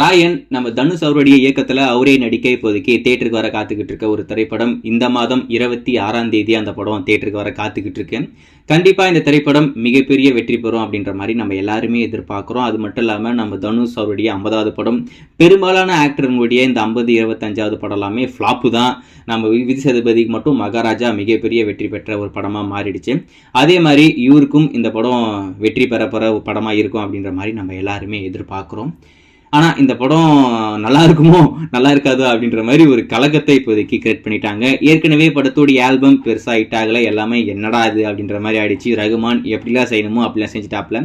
ராயன் நம்ம தனுஷ் அவருடைய இயக்கத்துல அவரே நடிக்க இப்போதைக்கு தியேட்டருக்கு வர காத்துக்கிட்டு இருக்க ஒரு திரைப்படம். இந்த மாதம் 26ஆம் தேதி அந்த படம் தியேட்டருக்கு வர காத்துக்கிட்டு இருக்கு. கண்டிப்பா இந்த திரைப்படம் மிகப்பெரிய வெற்றி பெறும் அப்படின்ற மாதிரி நம்ம எல்லாருமே எதிர்பார்க்கிறோம். அது மட்டும் இல்லாம நம்ம தனுஷ் அவருடைய 50வது படம், பெரும்பாலான ஆக்டர்களுடைய இந்த 50-25வது படம் எல்லாமே ஃபிளாப்பு தான். நம்ம விஜய் சேதுபதிக்கு மட்டும் மகாராஜா மிகப்பெரிய வெற்றி பெற்ற ஒரு படமா மாறிடுச்சு. அதே மாதிரி இவருக்கும் இந்த படம் வெற்றி பெற ஒரு படமா இருக்கும் அப்படின்ற மாதிரி நம்ம எல்லாருமே எதிர்பார்க்கிறோம். ஆனால் இந்த படம் நல்லா இருக்குமோ நல்லா இருக்காதோ அப்படின்ற மாதிரி ஒரு கலக்கத்தை இப்போதைக்கு கிரியேட் பண்ணிட்டாங்க. ஏற்கனவே படத்தோடைய ஆல்பம் பெருசாக ஹிட் ஆகலை, எல்லாமே என்னடா இது அப்படின்ற மாதிரி ஆயிடுச்சு. ரகுமான் எப்படிலாம் செய்யணுமோ அப்படிலாம் செஞ்சுட்டாப்ல.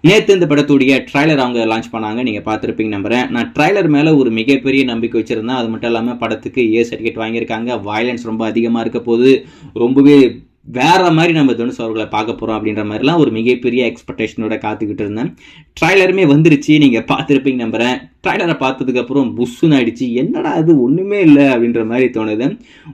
நேற்று இந்த படத்துடைய ட்ரைலர் அவங்க லான்ச் பண்ணாங்க, நீங்கள் பார்த்துருப்பீங்க நம்புறேன். நான் ட்ரைலர் மேலே ஒரு மிகப்பெரிய நம்பிக்கை வச்சுருந்தேன். அது மட்டும் இல்லாமல் படத்துக்கு சர்டிஃபிகேட் வாங்கியிருக்காங்க. வயலன்ஸ் ரொம்ப அதிகமாக இருக்க போது, ரொம்பவே வேற மாதிரி நம்ம தனுஷ் அவர்களை பார்க்க போகிறோம் அப்படின்ற மாதிரிலாம் ஒரு மிகப்பெரிய எக்ஸ்பெக்டேஷனோட காத்துக்கிட்டு இருந்தேன். ட்ரைலருமே வந்துருச்சு, நீங்கள் பார்த்துருப்பீங்க நம்புறேன். ட்ரைலரை பார்த்ததுக்கப்புறம் புஷ்ஷுன்னு ஆயிடுச்சு. என்னடா அது ஒன்றுமே இல்லை அப்படின்ற மாதிரி தோணுது.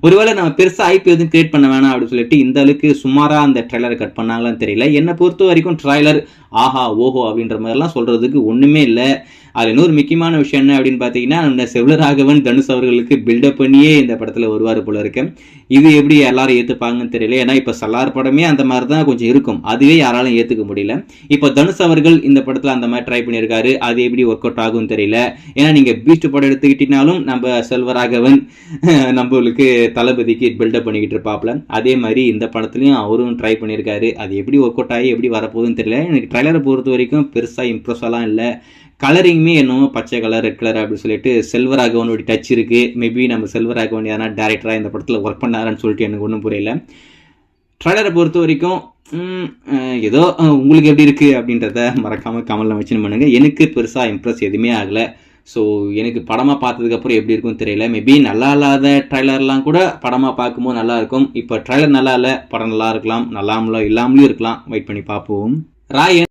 ஒருவேளை நம்ம பெருசாக ஐபி எதுவும் கிரியேட் பண்ண வேணாம் அப்படின்னு சொல்லிட்டு இந்த அளவுக்கு சுமாராக அந்த ட்ரைலரை கட் பண்ணாங்களான்னு தெரியல. என்னை பொறுத்த வரைக்கும் ட்ரைலர் ஆஹா ஓஹோ அப்படின்ற மாதிரிலாம் சொல்கிறதுக்கு ஒன்றுமே இல்லை. அது இன்னொரு முக்கியமான விஷயம் என்ன அப்படின்னு பார்த்தீங்கன்னா, இந்த செல்வராகவன் தனுஷ் அவர்களுக்கு பில்டப் பண்ணியே இந்த படத்தில் வருவார் போல இருக்கு. இது எப்படி எல்லாரும் ஏற்றுப்பாங்கன்னு தெரியல. ஏன்னா இப்போ சலார் படமே அந்த மாதிரி தான் கொஞ்சம் இருக்கும், அதுவே யாராலும் ஏற்றுக்க முடியல. இப்போ தனுஷ் அவர்கள் இந்த படத்தில் அந்த மாதிரி ட்ரை பண்ணியிருக்காரு, அது எப்படி ஒர்க் அவுட் ஆகும்னு தெரியல. ஏன்னா நீங்கள் பீஸ்ட் படம் எடுத்துக்கிட்டீங்கனாலும் நம்ம செல்வராகவன் நம்மளுக்கு தளபதிக்கு பில்டப் பண்ணிக்கிட்டு இருப்பாப்ல. அதே மாதிரி இந்த படத்துலையும் அவரும் ட்ரை பண்ணியிருக்காரு. அது எப்படி ஒர்க் அவுட் ஆகி எப்படி வரப்போகுதுன்னு தெரியல. எனக்கு ட்ரைலரை பொறுத்த வரைக்கும் பெருசாக இம்ப்ரெஸ்ஸெல்லாம் இல்லை. கலரிங்குமே என்னமோ பச்சை கலர் ரெட் கலர் அப்படின்னு சொல்லிட்டு செல்வராகவனோட டச் இருக்குது. மேபி நம்ம செல்வராகவன் யாரா டேரக்டராக இந்த படத்தில் ஒர்க் பண்ணாரான்னு சொல்லிட்டு எனக்கு ஒன்றும் புரியல. ட்ரைலரை பொறுத்த வரைக்கும் ஏதோ உங்களுக்கு எப்படி இருக்குது அப்படின்றத மறக்காமல் கமெண்ட்ல மென்ஷன் பண்ணுங்கள். எனக்கு பெருசாக இம்ப்ரெஸ் எதுவுமே ஆகலை. ஸோ எனக்கு படமாக பார்த்ததுக்கப்புறம் எப்படி இருக்குன்னு தெரியல. மேபி நல்லா இல்லாத ட்ரைலர்லாம் கூட படமாக பார்க்கும்போது நல்லா இருக்கும். இப்போ ட்ரைலர் நல்லா இல்லை, படம் நல்லா இருக்கலாம், இல்லாமலும் இருக்கலாம். வெயிட் பண்ணி பார்ப்போம். ராயன்